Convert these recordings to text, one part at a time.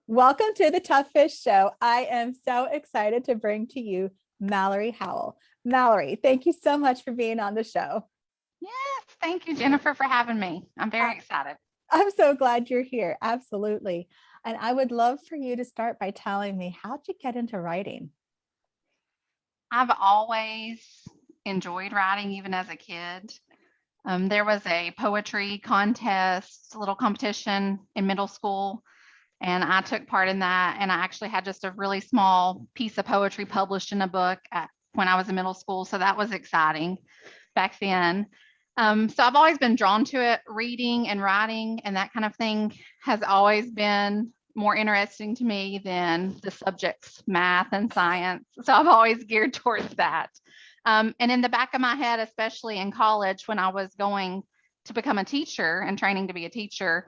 Welcome to the Tough Fish Show. I am so excited to bring to you Mallory Howell. Mallory, thank you so much for being on the show. Yes, thank you, Jennifer, for having me. I'm very I- excited. I'm so glad you're here. Absolutely. And I would love for you to start by telling me, how'd you get into writing? I've always enjoyed writing, even as a kid. There was a poetry contest, little competition in middle school, and I took part in that. And I actually had just a really small piece of poetry published in a book when I was in middle school. So that was exciting back then. So I've always been drawn to it. Reading and writing and that kind of thing has always been more interesting to me than the subjects math and science. So I've always geared towards that. And in the back of my head, especially in college, when I was going to become a teacher and training to be a teacher,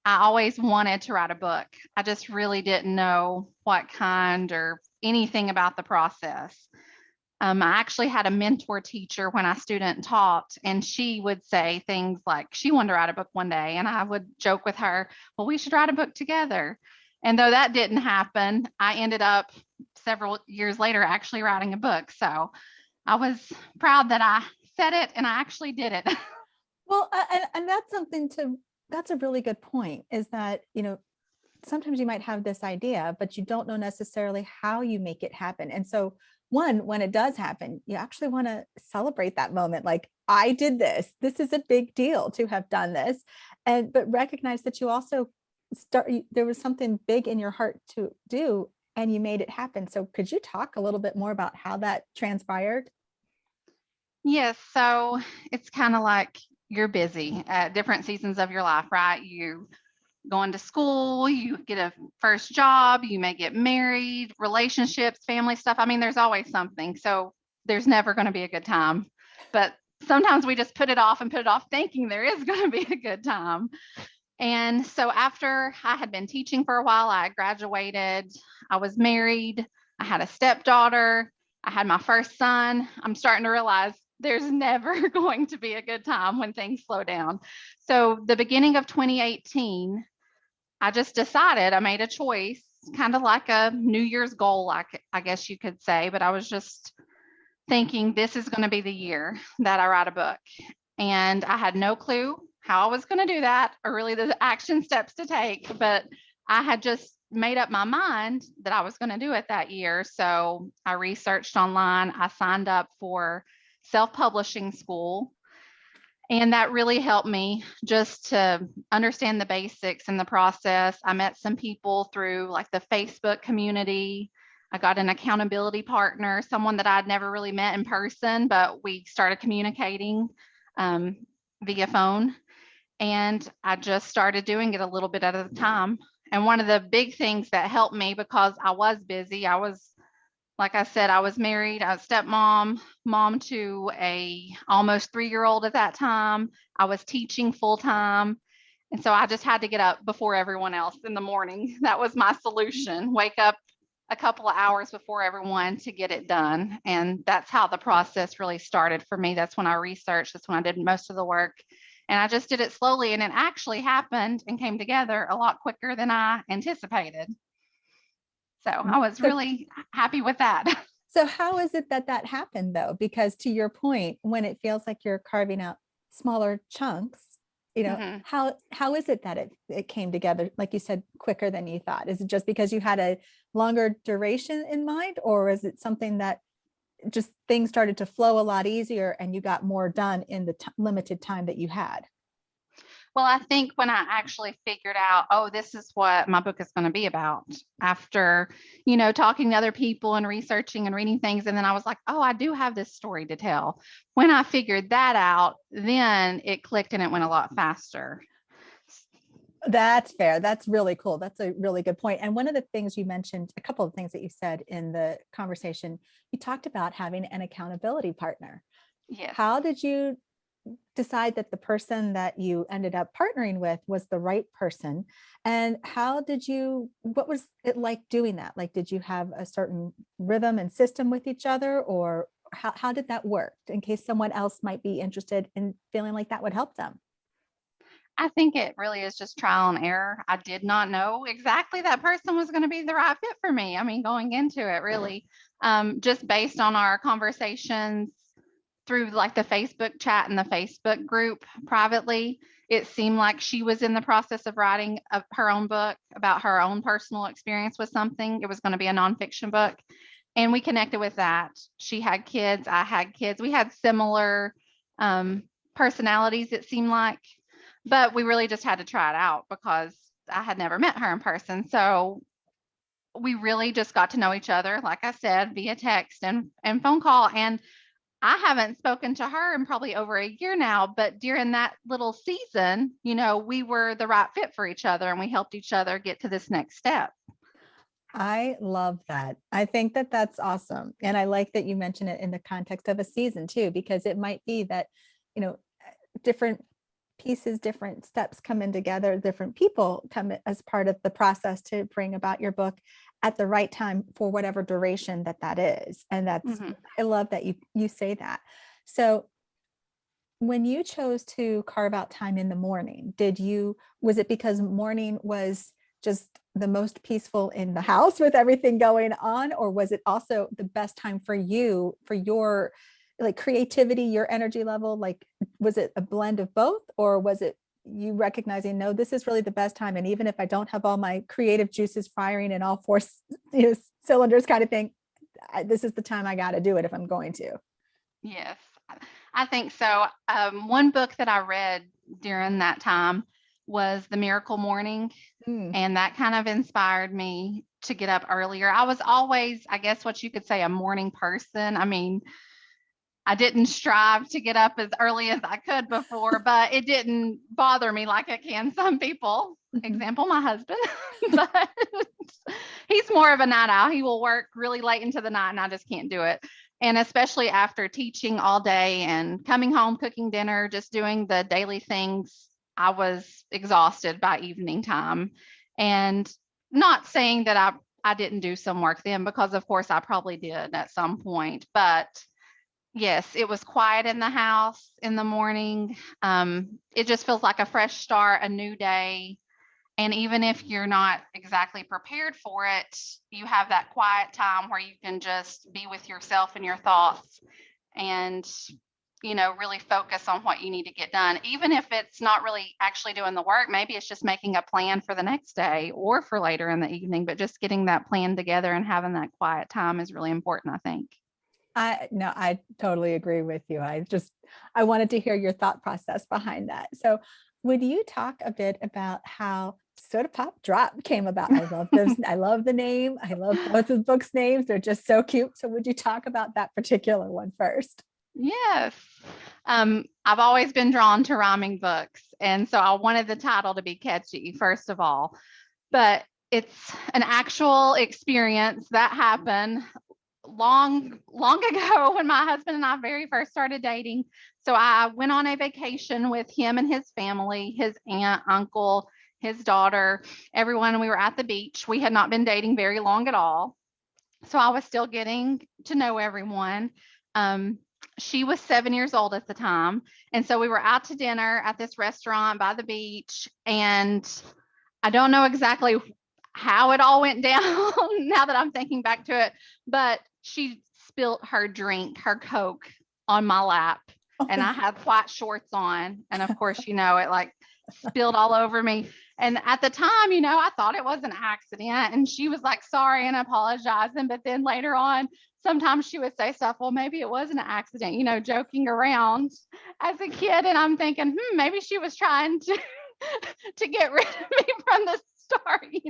I always wanted to write a book. I just really didn't know what kind or anything about the process. I actually had a mentor teacher when I student taught, and she would say things like she wanted to write a book one day, and I would joke with her, well, we should write a book together. And though that didn't happen, I ended up several years later actually writing a book. So I was proud that I said it and I actually did it. Well, and that's that's a really good point is that, sometimes you might have this idea, but you don't know necessarily how you make it happen. And so, when it does happen, you actually want to celebrate that moment. Like, I did this. This is a big deal to have done this. But recognize that you also there was something big in your heart to do and you made it happen. So, could you talk a little bit more about how that transpired? Yes, so it's kind of like you're busy at different seasons of your life, right? You going to school, you get a first job, you may get married, relationships, family stuff. I mean, there's always something. So there's never going to be a good time. But sometimes we just put it off and put it off thinking there is going to be a good time. And so after I had been teaching for a while, I graduated, I was married, I had a stepdaughter, I had my first son. I'm starting to realize there's never going to be a good time when things slow down. So the beginning of 2018, I just decided, I made a choice, kind of like a New Year's goal, I guess you could say, but I was just thinking this is going to be the year that I write a book. And I had no clue how I was going to do that or really the action steps to take, but I had just made up my mind that I was going to do it that year. So I researched online, I signed up for self publishing school. And that really helped me just to understand the basics and the process. I met some people through like the Facebook community. I got an accountability partner, someone that I'd never really met in person, but we started communicating um, via phone. And I just started doing it a little bit at a time. And one of the big things that helped me because I was busy, I was like I said, I was married, I was stepmom, mom to a almost 3-year-old at that time. I was teaching full time. And so I just had to get up before everyone else in the morning. That was my solution. Wake up a couple of hours before everyone to get it done. And that's how the process really started for me. That's when I researched, that's when I did most of the work. And I just did it slowly and it actually happened and came together a lot quicker than I anticipated. So I was So, really happy with that. so how is it that that happened though? Because to your point, when it feels like you're carving out smaller chunks, Mhm. how is it that it came together, like you said, quicker than you thought? Is it just because you had a longer duration in mind, or is it something that just things started to flow a lot easier and you got more done in the limited time that you had? Well, I think when I actually figured out, oh, this is what my book is going to be about after, talking to other people and researching and reading things. And then I was like, oh, I do have this story to tell. When I figured that out, then it clicked and it went a lot faster. That's fair. That's really cool. That's a really good point. And one of the things you mentioned, a couple of things that you said in the conversation, you talked about having an accountability partner. Yes. How did you decide that the person that you ended up partnering with was the right person? And what was it like doing that? Like, did you have a certain rhythm and system with each other, or how did that work in case someone else might be interested in feeling like that would help them? I think it really is just trial and error. I did not know exactly that person was going to be the right fit for me. I mean, going into it, really, just based on our conversations through like the Facebook chat and the Facebook group privately, it seemed like she was in the process of writing her own book about her own personal experience with something. It was going to be a nonfiction book. And we connected with that. She had kids, I had kids. We had similar personalities, it seemed like, but we really just had to try it out because I had never met her in person. So we really just got to know each other, like I said, via text and phone call. And I haven't spoken to her in probably over a year now, but during that little season, we were the right fit for each other and we helped each other get to this next step. I love that. I think that that's awesome. And I like that you mention it in the context of a season too, because it might be that, you know, different pieces, different steps come in together, different people come as part of the process to bring about your book at the right time for whatever duration that is. And that's, Mm-hmm. I love that you say that. So when you chose to carve out time in the morning, was it because morning was just the most peaceful in the house with everything going on? Or was it also the best time for you, for your like creativity, your energy level? Like, was it a blend of both? Or was it you recognizing, no, this is really the best time? And even if I don't have all my creative juices firing in all four cylinders kind of thing, this is the time I got to do it if I'm going to. Yes, I think so. One book that I read during that time was The Miracle Morning, Mm. and that kind of inspired me to get up earlier. I was always, I guess, what you could say, a morning person. I mean, I didn't strive to get up as early as I could before, but it didn't bother me like it can some people. Mhm. Example, my husband. But he's more of a night owl. He will work really late into the night, and I just can't do it. And especially after teaching all day and coming home, cooking dinner, just doing the daily things, I was exhausted by evening time. And not saying that I didn't do some work then, because of course I probably did at some point, but yes, it was quiet in the house in the morning. It just feels like a fresh start, a new day. And even if you're not exactly prepared for it, you have that quiet time where you can just be with yourself and your thoughts and, really focus on what you need to get done. Even if it's not really actually doing the work, maybe it's just making a plan for the next day or for later in the evening, but just getting that plan together and having that quiet time is really important, I think. I totally agree with you. I wanted to hear your thought process behind that. So would you talk a bit about how Soda Pop Drop came about? I love those. I love the name. I love both of the books' names. They're just so cute. So would you talk about that particular one first? Yes. I've always been drawn to rhyming books. And so I wanted the title to be catchy, first of all. But it's an actual experience that happened long, long ago when my husband and I very first started dating. So I went on a vacation with him and his family, his aunt, uncle, his daughter, everyone. We were at the beach. We had not been dating very long at all. So I was still getting to know everyone. Um, she was 7 years old at the time. And so we were out to dinner at this restaurant by the beach. And I don't know exactly how it all went down now that I'm thinking back to it, but she spilt her drink, her Coke, on my lap. Oh And my, I had white shorts on. And of course, it like spilled all over me. And at the time, I thought it was an accident. And she was like sorry and apologizing. But then later on, sometimes she would say stuff, well, maybe it was an accident, joking around as a kid. And I'm thinking, maybe she was trying to to get rid of me from the start, and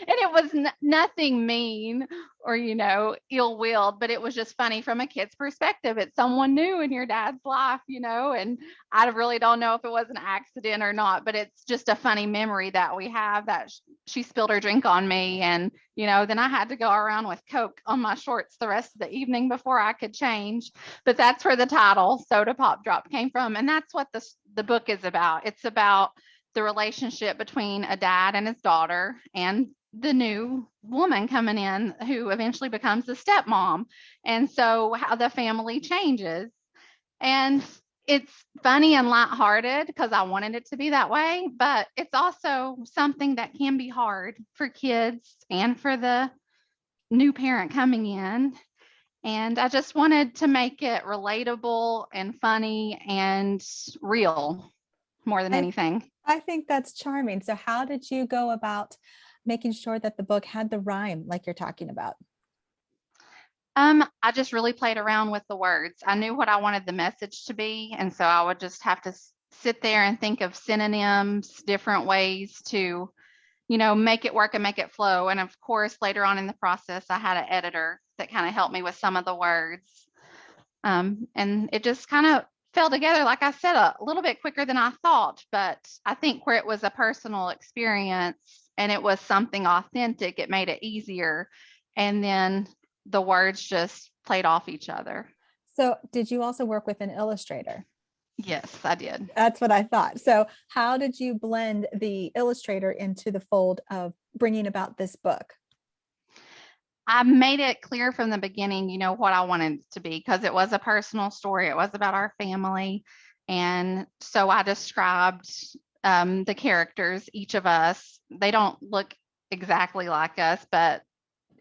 it was nothing mean or, ill-willed, but it was just funny from a kid's perspective. It's someone new in your dad's life, and I really don't know if it was an accident or not, but it's just a funny memory that we have that she spilled her drink on me. And, then I had to go around with Coke on my shorts the rest of the evening before I could change. But that's where the title Soda Pop Drop came from. And that's what the book is about. It's about the relationship between a dad and his daughter and the new woman coming in who eventually becomes the stepmom. And so how the family changes. And It's funny and lighthearted because I wanted it to be that way, but it's also something that can be hard for kids and for the new parent coming in. And I just wanted to make it relatable and funny and real more than I, anything. I think that's charming. So how did you go about making sure that the book had the rhyme like you're talking about? I just really played around with the words. I knew what I wanted the message to be, and so I would just have to sit there and think of synonyms, different ways to, make it work and make it flow. And of course, later on in the process, I had an editor that kind of helped me with some of the words. And it just kind of fell together, like I said, a little bit quicker than I thought. But I think where it was a personal experience and it was something authentic, it made it easier. And then the words just played off each other. So did you also work with an illustrator? Yes, I did. That's what I thought. So how did you blend the illustrator into the fold of bringing about this book? I made it clear from the beginning, what I wanted it to be because it was a personal story. It was about our family. And so I described the characters, each of us. They don't look exactly like us, but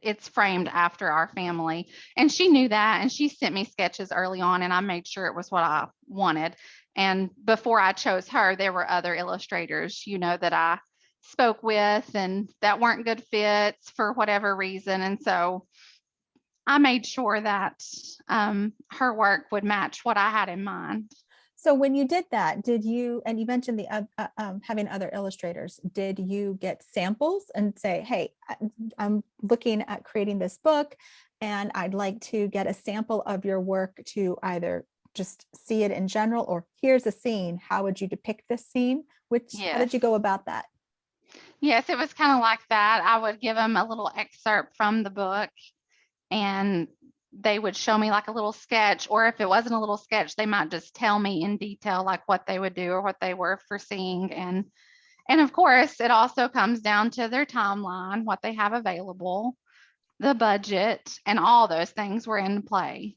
it's framed after our family. And she knew that. And she sent me sketches early on, and I made sure it was what I wanted. And before I chose her, there were other illustrators, that I spoke with and that weren't good fits for whatever reason. And so I made sure that her work would match what I had in mind. So when you did that, did you, and you mentioned the having other illustrators, did you get samples and say, hey, I'm looking at creating this book and I'd like to get a sample of your work to either just see it in general, or here's a scene, how would you depict this scene? How did Yes. you go about that? Yes, it was kind of like that. I would give them a little excerpt from the book, and they would show me like a little sketch, or if it wasn't a little sketch, they might just tell me in detail like what they would do or what they were foreseeing. And of course, it also comes down to their timeline, what they have available, the budget, and all those things were in play.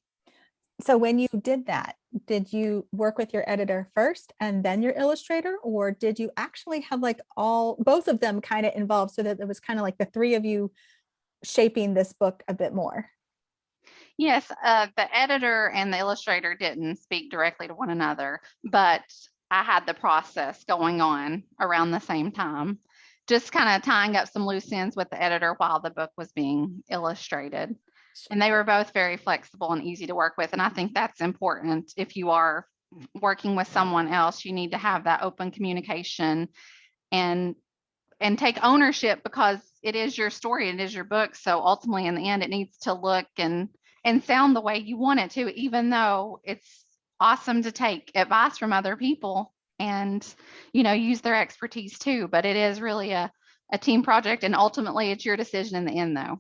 So when you did that, did you work with your editor first and then your illustrator, or did you actually have like both of them kind of involved so that it was kind of like the three of you shaping this book a bit more? Yes, the editor and the illustrator didn't speak directly to one another, but I had the process going on around the same time, just kind of tying up some loose ends with the editor while the book was being illustrated. And they were both very flexible and easy to work with. And I think that's important. If you are working with someone else, you need to have that open communication and take ownership because it is your story, it is your book. So ultimately in the end, it needs to look and sound the way you want it to, even though it's awesome to take advice from other people and use their expertise too. But it is really a team project, and ultimately it's your decision in the end though.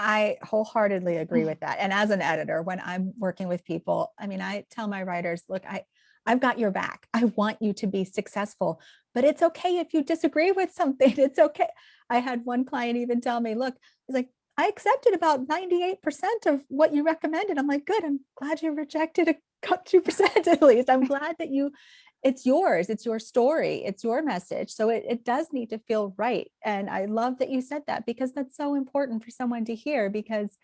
I wholeheartedly agree with that. And as an editor, when I'm working with people, I mean, I tell my writers, look, I've got your back. I want you to be successful, but it's okay if you disagree with something. It's okay. I had one client even tell me, look, he's like, I accepted about 98% of what you recommended. I'm like, good. I'm glad you rejected a 2% at least. I'm glad that it's yours, it's your story, it's your message. So it does need to feel right. And I love that you said that because that's so important for someone to hear, because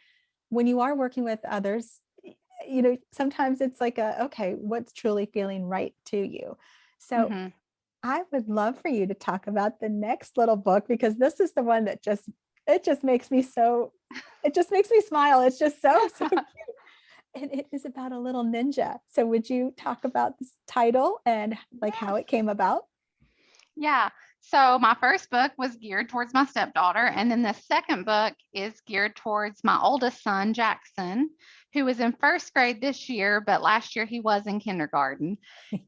when you are working with others, sometimes it's like okay, what's truly feeling right to you? So Mm-hmm. I would love for you to talk about the next little book, because this is the one that it just makes me smile. It's just so cute. And it is about a little ninja. So would you talk about this title and like how it came about? Yeah. So my first book was geared towards my stepdaughter. And then the second book is geared towards my oldest son, Jackson, who is in first grade this year, but last year he was in kindergarten.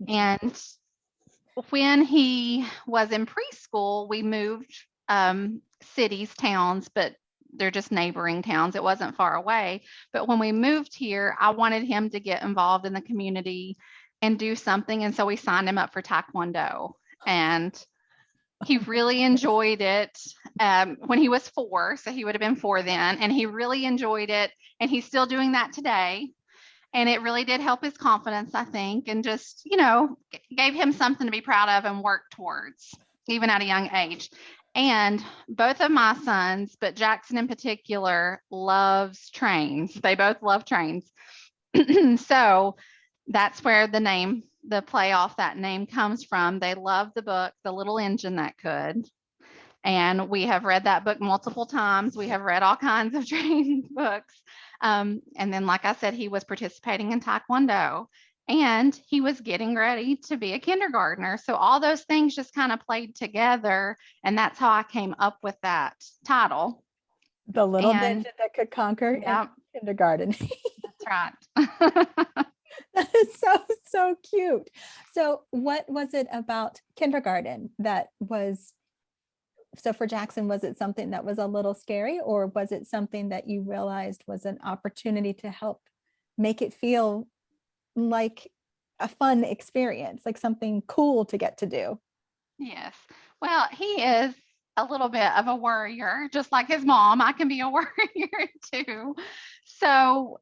And when he was in preschool, we moved cities, towns, but they're just neighboring towns. It wasn't far away. But when we moved here, I wanted him to get involved in the community and do something. And so we signed him up for Taekwondo. And he really enjoyed it when he was 4. So he would have been 4 then. And he really enjoyed it. And he's still doing that today. And it really did help his confidence, I think, and just, gave him something to be proud of and work towards, even at a young age. And both of my sons, but Jackson in particular, loves trains. They both love trains. So that's where the play off that name comes from. They love the book, The Little Engine That Could. And we have read that book multiple times. We have read all kinds of training books. And then, like I said, he was participating in Taekwondo and he was getting ready to be a kindergartner. So all those things just kind of played together. And that's how I came up with that title. The Little And Ninja That Could Conquer yeah, Kindergarten. that's right. That is so cute. So what was it about kindergarten that was, so for Jackson, was it something that was a little scary, or was it something that you realized was an opportunity to help make it feel like a fun experience, like something cool to get to do? Yes. Well, he is a little bit of a worrier, just like his mom. I can be a worrier too. So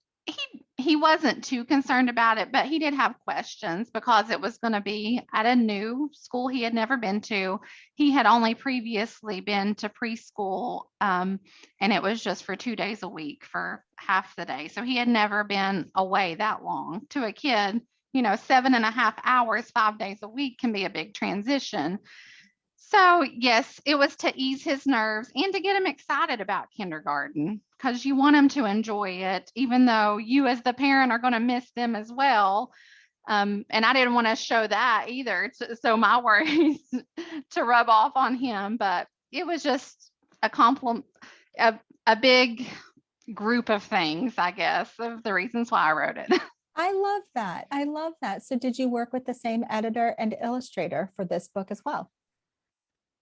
he wasn't too concerned about it, but he did have questions because it was going to be at a new school he had never been to. He had only previously been to preschool, and it was just for 2 days a week for half the day. So he had never been away that long. To a kid, 7.5 hours, 5 days a week can be a big transition. So, yes, it was to ease his nerves and to get him excited about kindergarten because you want him to enjoy it, even though you, as the parent, are going to miss them as well. And I didn't want to show that either. So, my worries to rub off on him, but it was just a compliment, a big group of things, I guess, of the reasons why I wrote it. I love that. I love that. So did you work with the same editor and illustrator for this book as well?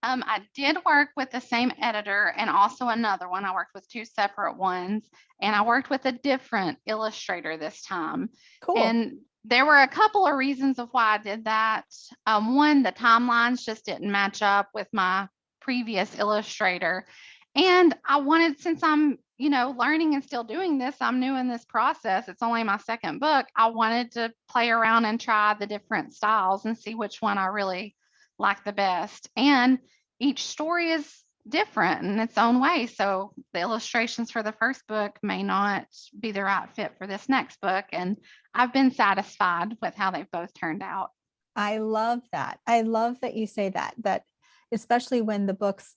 I did work with the same editor and also another one. I worked with two separate ones, and I worked with a different illustrator this time. Cool. And there were a couple of reasons of why I did that. One, the timelines just didn't match up with my previous illustrator. And I wanted, since I'm, learning and still doing this, I'm new in this process. It's only my second book. I wanted to play around and try the different styles and see which one I really like the best. And each story is different in its own way. So the illustrations for the first book may not be the right fit for this next book. And I've been satisfied with how they've both turned out. I love that. I love that you say that especially when the books,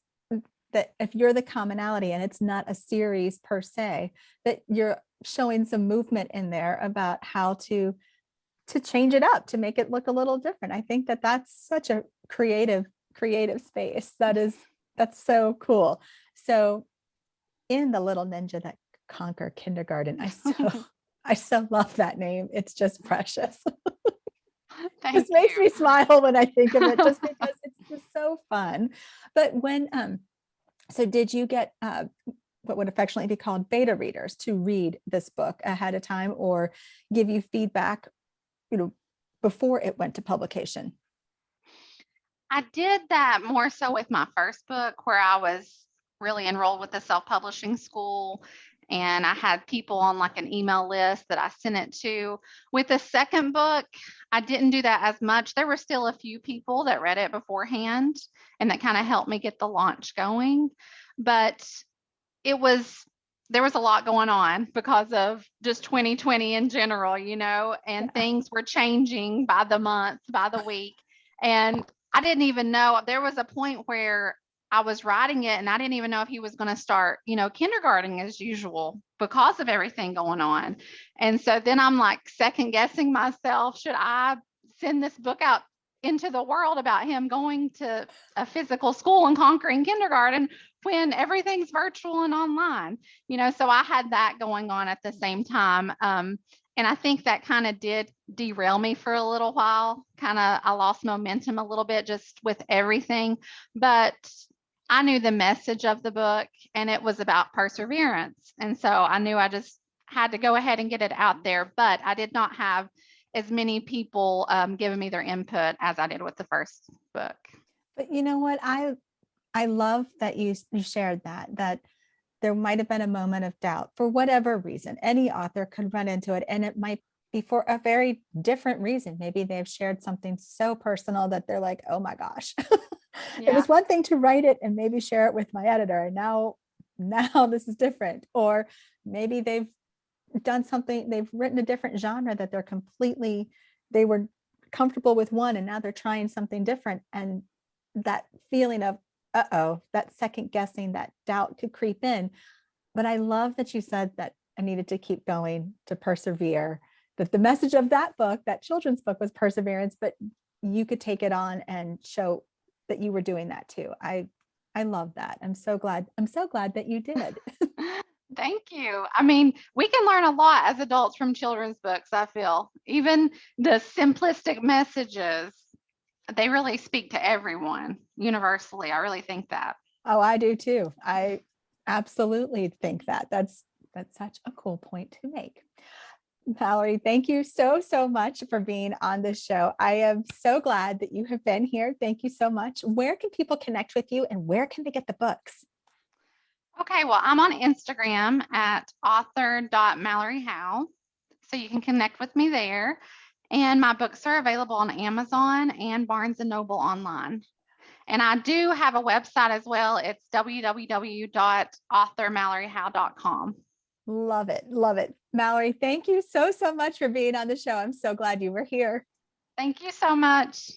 that if you're the commonality and it's not a series per se, that you're showing some movement in there about how to change it up, to make it look a little different. I think that that's such a creative space. That's so cool. So in The Little Ninja That Conquer Kindergarten, I so love that name. It's just precious. This makes me smile when I think of it, just because it's just so fun. But when so did you get what would affectionately be called beta readers to read this book ahead of time or give you feedback, before it went to publication? I did that more so with my first book, where I was really enrolled with the self-publishing school, and I had people on like an email list that I sent it to. With the second book, I didn't do that as much. There were still a few people that read it beforehand, and that kind of helped me get the launch going. But there was a lot going on because of just 2020 in general, and things were changing by the month, by the week. And I didn't even know, there was a point where I was writing it and I didn't even know if he was going to start, kindergarten as usual because of everything going on. And so then I'm like second guessing myself. Should I send this book out into the world about him going to a physical school and conquering kindergarten when everything's virtual and online? So I had that going on at the same time. And I think that kind of did derail me for a little while. I lost momentum a little bit just with everything. But I knew the message of the book, and it was about perseverance. And so I knew I just had to go ahead and get it out there. But I did not have as many people giving me their input as I did with the first book. But you know what? I love that you shared that there might have been a moment of doubt for whatever reason. Any author could run into it, and it might be for a very different reason. Maybe they've shared something so personal that they're like, oh my gosh, it Yeah. was one thing to write it and maybe share it with my editor. And now this is different. Or maybe they've done something, they've written a different genre that they were comfortable with one and now they're trying something different. And that feeling of, uh-oh, that second guessing, that doubt could creep in. But I love that you said that I needed to keep going, to persevere, that the message of that book, that children's book, was perseverance, but you could take it on and show that you were doing that too. I love that. I'm so glad that you did. Thank you. I mean, we can learn a lot as adults from children's books, I feel. Even the simplistic messages, they really speak to everyone universally. I really think that. Oh, I do too. I absolutely think that. That's such a cool point to make. Valerie, thank you so much for being on this show. I am so glad that you have been here. Thank you so much. Where can people connect with you and where can they get the books? Okay, well, I'm on Instagram at author.malloryhowe. So you can connect with me there. And my books are available on Amazon and Barnes and Noble online. And I do have a website as well. It's www.authormalloryhowe.com. Love it. Love it. Mallory, thank you so much for being on the show. I'm so glad you were here. Thank you so much.